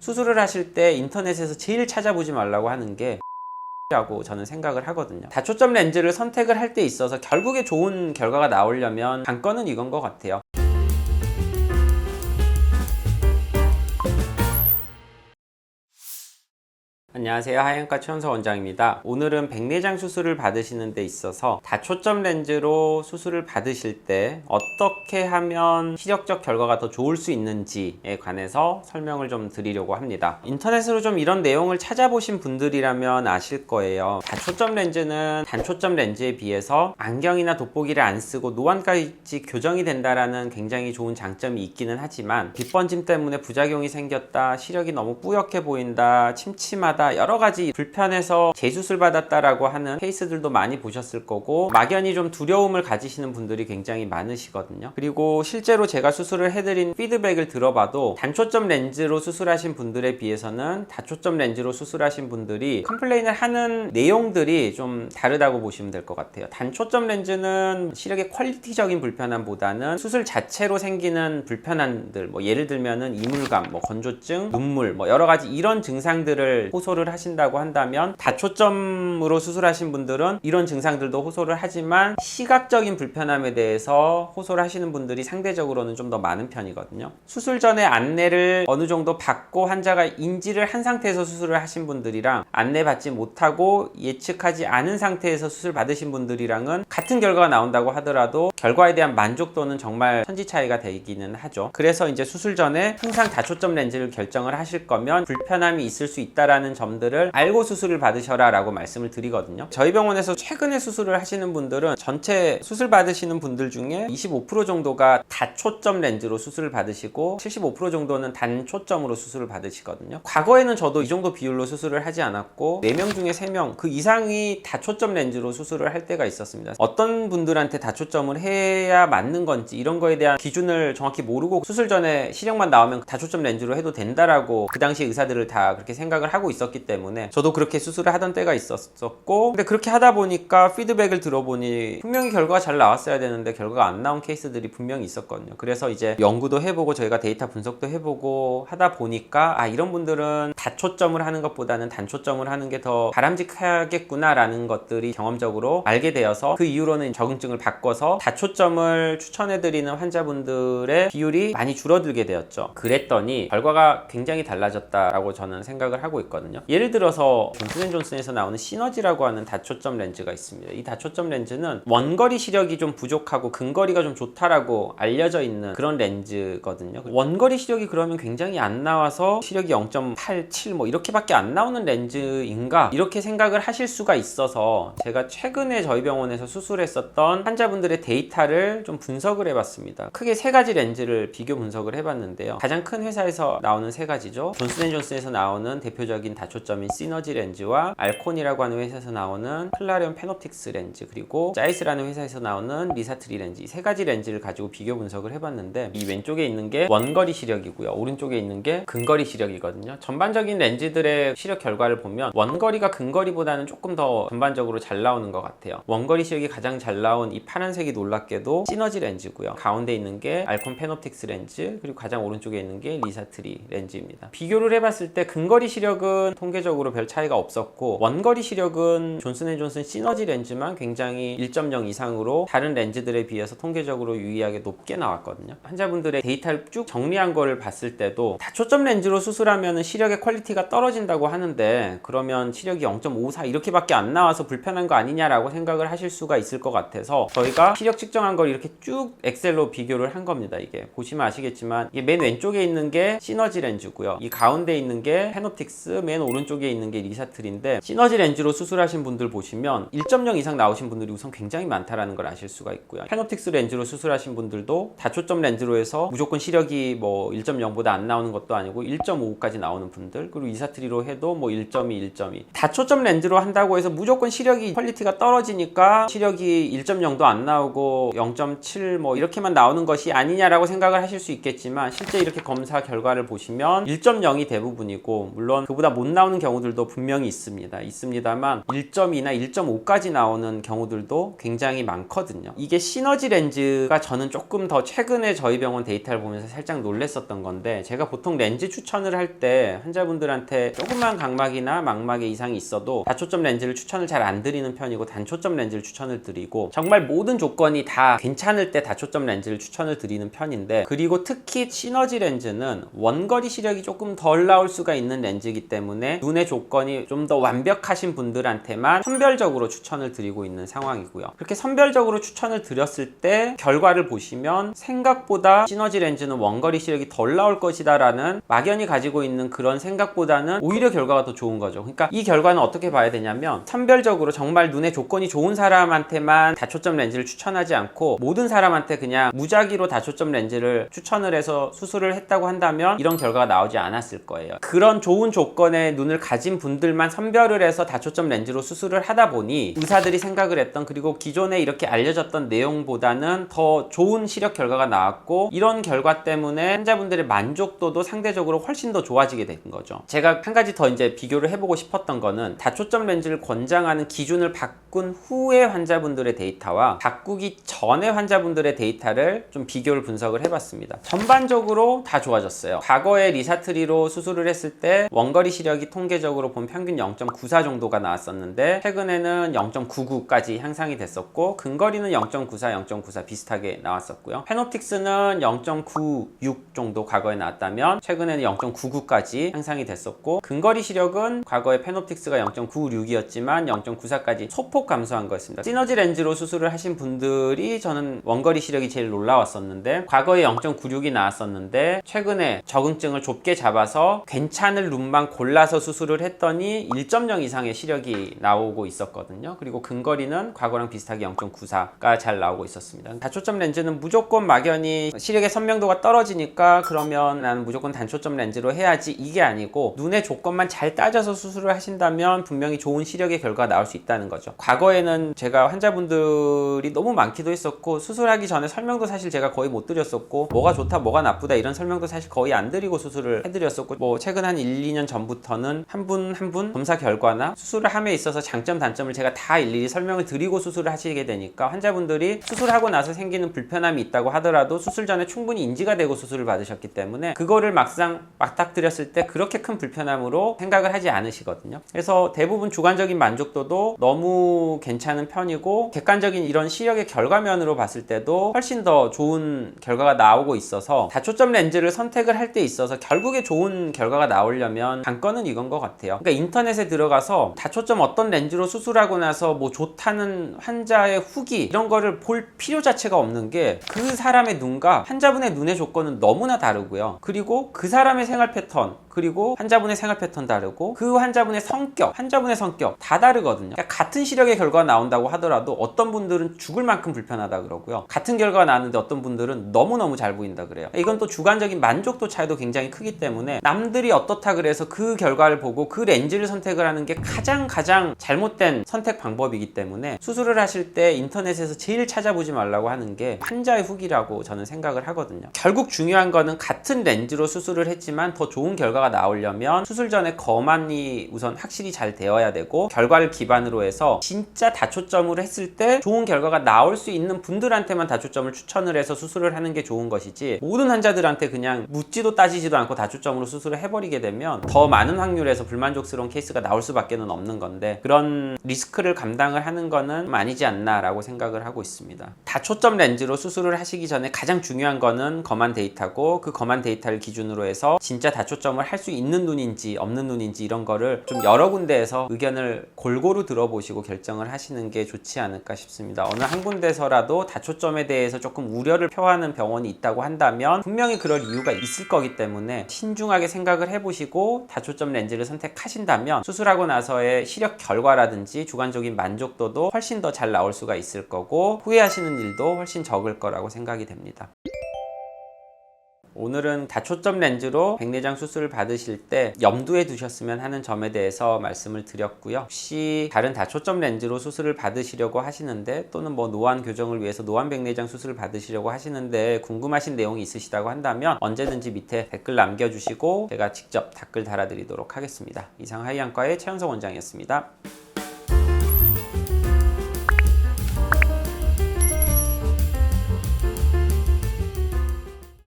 수술을 하실 때 인터넷에서 제일 찾아보지 말라고 하는 게 라고 저는 생각을 하거든요. 다초점 렌즈를 선택을 할 때 있어서 결국에 좋은 결과가 나오려면 관건은 이건 것 같아요. 안녕하세요, 하얀과 최원석 원장입니다. 오늘은 백내장 수술을 받으시는 데 있어서 다초점 렌즈로 수술을 받으실 때 어떻게 하면 시력적 결과가 더 좋을 수 있는지에 관해서 설명을 좀 드리려고 합니다. 인터넷으로 좀 이런 내용을 찾아보신 분들이라면 아실 거예요. 다초점 렌즈는 단초점 렌즈에 비해서 안경이나 돋보기를 안 쓰고 노안까지 교정이 된다라는 굉장히 좋은 장점이 있기는 하지만 빛번짐 때문에 부작용이 생겼다, 시력이 너무 뿌옇게 보인다, 침침하다, 여러 가지 불편해서 재수술 받았다라고 하는 케이스들도 많이 보셨을 거고, 막연히 좀 두려움을 가지시는 분들이 굉장히 많으시거든요. 그리고 실제로 제가 수술을 해드린 피드백을 들어봐도 단초점 렌즈로 수술하신 분들에 비해서는 다초점 렌즈로 수술하신 분들이 컴플레인을 하는 내용들이 좀 다르다고 보시면 될 것 같아요. 단초점 렌즈는 시력의 퀄리티적인 불편함보다는 수술 자체로 생기는 불편함들, 예를 들면은 이물감, 건조증, 눈물, 여러 가지 이런 증상들을 호소를 하신다고 한다면, 다초점으로 수술하신 분들은 이런 증상들도 호소를 하지만 시각적인 불편함에 대해서 호소를 하시는 분들이 상대적으로는 좀 더 많은 편이거든요. 수술 전에 안내를 어느 정도 받고 환자가 인지를 한 상태에서 수술을 하신 분들이랑 안내받지 못하고 예측하지 않은 상태에서 수술 받으신 분들이랑은 같은 결과가 나온다고 하더라도 결과에 대한 만족도는 정말 천지 차이가 되기는 하죠. 그래서 이제 수술 전에 항상 다초점 렌즈를 결정을 하실 거면 불편함이 있을 수 있다라는 점들을 알고 수술을 받으셔라 라고 말씀을 드리거든요. 저희 병원에서 최근에 수술을 하시는 분들은 전체 수술 받으시는 분들 중에 25% 정도가 다초점 렌즈로 수술을 받으시고 75% 정도는 단초점으로 수술을 받으시거든요. 과거에는 저도 이 정도 비율로 수술을 하지 않았고 4명 중에 3명 그 이상이 다초점 렌즈로 수술을 할 때가 있었습니다. 어떤 분들한테 다초점을 해야 맞는 건지 이런 거에 대한 기준을 정확히 모르고 수술 전에 시력만 나오면 다초점 렌즈로 해도 된다라고 그 당시 의사들을 다 그렇게 생각을 하고 있었기 때문에 저도 그렇게 수술을 하던 때가 있었고, 근데 그렇게 하다 보니까 피드백을 들어보니 분명히 결과가 잘 나왔어야 되는데 결과가 안 나온 케이스들이 분명히 있었거든요. 그래서 이제 연구도 해보고 저희가 데이터 분석도 해보고 하다 보니까 이런 분들은 다초점을 하는 것보다는 단초점을 하는 게 더 바람직하겠구나 라는 것들이 경험적으로 알게 되어서 그 이후로는 적응증을 바꿔서 다초점을 추천해드리는 환자분들의 비율이 많이 줄어들게 되었죠. 그랬더니 결과가 굉장히 달라졌다라고 저는 생각을 하고 있거든요. 예를 들어서 존슨앤존슨에서 나오는 시너지라고 하는 다초점 렌즈가 있습니다. 이 다초점 렌즈는 원거리 시력이 좀 부족하고 근거리가 좀 좋다라고 알려져 있는 그런 렌즈거든요. 원거리 시력이 그러면 굉장히 안 나와서 시력이 0.8, 7 이렇게밖에 안 나오는 렌즈인가? 이렇게 생각을 하실 수가 있어서 제가 최근에 저희 병원에서 수술했었던 환자분들의 데이터를 좀 분석을 해봤습니다. 크게 3가지 렌즈를 비교 분석을 해봤는데요. 가장 큰 회사에서 나오는 3가지죠. 존슨앤존슨에서 나오는 대표적인 다초점인 시너지 렌즈와 알콘이라고 하는 회사에서 나오는 클라리온 페놉틱스 렌즈, 그리고 자이스라는 회사에서 나오는 리사트리 렌즈, 이 3가지 렌즈를 가지고 비교 분석을 해봤는데, 이 왼쪽에 있는 게 원거리 시력이고요, 오른쪽에 있는 게 근거리 시력이거든요. 전반적인 렌즈들의 시력 결과를 보면 원거리가 근거리보다는 조금 더 전반적으로 잘 나오는 것 같아요. 원거리 시력이 가장 잘 나온 이 파란색이 놀랍게도 시너지 렌즈고요, 가운데 있는 게 알콘 페놉틱스 렌즈, 그리고 가장 오른쪽에 있는 게 리사트리 렌즈입니다. 비교를 해봤을 때 근거리 시력은 통계적으로 별 차이가 없었고, 원거리 시력은 존슨앤존슨 시너지 렌즈만 굉장히 1.0 이상으로 다른 렌즈들에 비해서 통계적으로 유의하게 높게 나왔거든요. 환자분들의 데이터를 쭉 정리한 거를 봤을 때도 다초점 렌즈로 수술하면 시력의 퀄리티가 떨어진다고 하는데, 그러면 시력이 0.54 이렇게밖에 안 나와서 불편한 거 아니냐라고 생각을 하실 수가 있을 것 같아서 저희가 시력 측정한 걸 이렇게 쭉 엑셀로 비교를 한 겁니다. 이게 보시면 아시겠지만 이게 맨 왼쪽에 있는 게 시너지 렌즈고요, 이 가운데 있는 게 페놉틱스, 맨 오른쪽에 있는 게 리사트리인데, 시너지 렌즈로 수술하신 분들 보시면 1.0 이상 나오신 분들이 우선 굉장히 많다라는 걸 아실 수가 있고요. 페놉틱스 렌즈로 수술하신 분들도 다초점 렌즈로 해서 무조건 시력이 1.0보다 안 나오는 것도 아니고 1.5까지 나오는 분들, 그리고 리사트리로 해도 1.2, 1.2. 다초점 렌즈로 한다고 해서 무조건 시력이 퀄리티가 떨어지니까 시력이 1.0도 안 나오고 0.7 이렇게만 나오는 것이 아니냐라고 생각을 하실 수 있겠지만, 실제 이렇게 검사 결과를 보시면 1.0이 대부분이고, 물론 그보다 못 나오는 경우들도 분명히 있습니다만 1.2나 1.5까지 나오는 경우들도 굉장히 많거든요. 이게 시너지 렌즈가 저는 조금 더 최근에 저희 병원 데이터를 보면서 살짝 놀랬었던 건데, 제가 보통 렌즈 추천을 할 때 환자분들한테 조금만 각막이나 망막에 이상이 있어도 다초점 렌즈를 추천을 잘 안 드리는 편이고, 단초점 렌즈를 추천을 드리고, 정말 모든 조건이 다 괜찮을 때 다초점 렌즈를 추천을 드리는 편인데, 그리고 특히 시너지 렌즈는 원거리 시력이 조금 덜 나올 수가 있는 렌즈이기 때문에 눈의 조건이 좀 더 완벽하신 분들한테만 선별적으로 추천을 드리고 있는 상황이고요. 그렇게 선별적으로 추천을 드렸을 때 결과를 보시면 생각보다 시너지 렌즈는 원거리 시력이 덜 나올 것이다 라는 막연히 가지고 있는 그런 생각보다는 오히려 결과가 더 좋은 거죠. 그러니까 이 결과는 어떻게 봐야 되냐면, 선별적으로 정말 눈의 조건이 좋은 사람한테만 다초점 렌즈를 추천하지 않고 모든 사람한테 그냥 무작위로 다초점 렌즈를 추천을 해서 수술을 했다고 한다면 이런 결과가 나오지 않았을 거예요. 그런 좋은 조건의 눈을 가진 분들만 선별을 해서 다초점 렌즈로 수술을 하다 보니 의사들이 생각을 했던, 그리고 기존에 이렇게 알려졌던 내용보다는 더 좋은 시력 결과가 나왔고, 이런 결과 때문에 환자분들의 만족도도 상대적으로 훨씬 더 좋아지게 된 거죠. 제가 한 가지 더 이제 비교를 해보고 싶었던 거는, 다초점 렌즈를 권장하는 기준을 바꾼 후의 환자분들의 데이터와 바꾸기 전의 환자분들의 데이터를 좀 비교를 분석을 해봤습니다. 전반적으로 다 좋아졌어요. 과거에 리사트리로 수술을 했을 때 원거리 시력이 통계적으로 본 평균 0.94 정도가 나왔었는데, 최근에는 0.99까지 향상이 됐었고, 근거리는 0.94 비슷하게 나왔었고요. 페노틱스는 0.96 정도 과거에 나왔다면 최근에는 0.99까지 향상이 됐었고, 근거리 시력은 과거에 페노틱스가 0.96이었지만 0.94까지 소폭 감소한 거였습니다. 시너지 렌즈로 수술을 하신 분들이 저는 원거리 시력이 제일 놀라웠었는데, 과거에 0.96이 나왔었는데 최근에 적응증을 좁게 잡아서 괜찮을 룸만 골라서 수술을 했더니 1.0 이상의 시력이 나오고 있었거든요. 그리고 근거리는 과거랑 비슷하게 0.94가 잘 나오고 있었습니다. 다초점 렌즈는 무조건 막연히 시력의 선명도가 떨어지니까 그러면 나는 무조건 단초점 렌즈로 해야지, 이게 아니고 눈의 조건만 잘 따져서 수술을 하신다면 분명히 좋은 시력의 결과가 나올 수 있다는 거죠. 과거에는 제가 환자분들이 너무 많기도 했었고, 수술하기 전에 설명도 사실 제가 거의 못 드렸었고, 뭐가 좋다 뭐가 나쁘다 이런 설명도 사실 거의 안 드리고 수술을 해드렸었고, 뭐 최근 한 1, 2년 전부터는 한 분 한 분 검사 결과나 수술을 함에 있어서 장점 단점을 제가 다 일일이 설명을 드리고 수술을 하시게 되니까, 환자분들이 수술하고 나서 생기는 불편함이 있다고 하더라도 수술 전에 충분히 인지가 되고 수술을 받으셨기 때문에 그거를 막상 맞닥뜨렸을 때 그렇게 큰 불편함으로 생각을 하지 않으시거든요. 그래서 대부분 주관적인 만족도도 너무 괜찮은 편이고, 객관적인 이런 시력의 결과면으로 봤을 때도 훨씬 더 좋은 결과가 나오고 있어서, 다초점 렌즈를 선택을 할 때 있어서 결국에 좋은 결과가 나오려면 관건은 이건 것 같아요. 그러니까 인터넷에 들어가서 다초점 어떤 렌즈로 수술하고 나서 뭐 좋다는 환자의 후기 이런 거를 볼 필요 자체가 없는 게, 그 사람의 눈과 환자분의 눈의 조건은 너무나 다르고요. 그리고 그 사람의 생활 패턴, 그리고 환자분의 생활 패턴 다르고, 그 환자분의 성격 다 다르거든요. 그러니까 같은 시력의 결과가 나온다고 하더라도 어떤 분들은 죽을 만큼 불편하다 그러고요, 같은 결과가 나왔는데 어떤 분들은 너무너무 잘 보인다 그래요. 이건 또 주관적인 만족도 차이도 굉장히 크기 때문에, 남들이 어떻다 그래서 그 결과를 보고 그 렌즈를 선택을 하는 게 가장 잘못된 선택 방법이기 때문에, 수술을 하실 때 인터넷에서 제일 찾아보지 말라고 하는 게 환자의 후기라고 저는 생각을 하거든요. 결국 중요한 거는 같은 렌즈로 수술을 했지만 더 좋은 결과가 나오려면 수술 전에 검안이 우선 확실히 잘 되어야 되고, 결과를 기반으로 해서 진짜 다초점으로 했을 때 좋은 결과가 나올 수 있는 분들한테만 다초점을 추천을 해서 수술을 하는 게 좋은 것이지, 모든 환자들한테 그냥 묻지도 따지지도 않고 다초점으로 수술을 해버리게 되면 더 많은 확률에서 불만족스러운 케이스가 나올 수밖에 없는 건데, 그런 리스크를 감당을 하는 거는 아니지 않나 라고 생각을 하고 있습니다. 다초점 렌즈로 수술을 하시기 전에 가장 중요한 거는 검안 데이터고, 그 검안 데이터를 기준으로 해서 진짜 다초점을 할 수 있는 눈인지 없는 눈인지 이런 거를 좀 여러 군데에서 의견을 골고루 들어보시고 결정을 하시는 게 좋지 않을까 싶습니다. 어느 한 군데서라도 다초점에 대해서 조금 우려를 표하는 병원이 있다고 한다면 분명히 그럴 이유가 있을 거기 때문에, 신중하게 생각을 해보시고 다초점 렌즈를 선택하신다면 수술하고 나서의 시력 결과라든지 주관적인 만족도도 훨씬 더 잘 나올 수가 있을 거고, 후회하시는 일도 훨씬 적을 거라고 생각이 됩니다. 오늘은 다초점 렌즈로 백내장 수술을 받으실 때 염두에 두셨으면 하는 점에 대해서 말씀을 드렸고요. 혹시 다른 다초점 렌즈로 수술을 받으시려고 하시는데 또는 뭐 노안 교정을 위해서 노안 백내장 수술을 받으시려고 하시는데 궁금하신 내용이 있으시다고 한다면 언제든지 밑에 댓글 남겨주시고 제가 직접 댓글 달아드리도록 하겠습니다. 이상 하이안과의 최현석 원장이었습니다.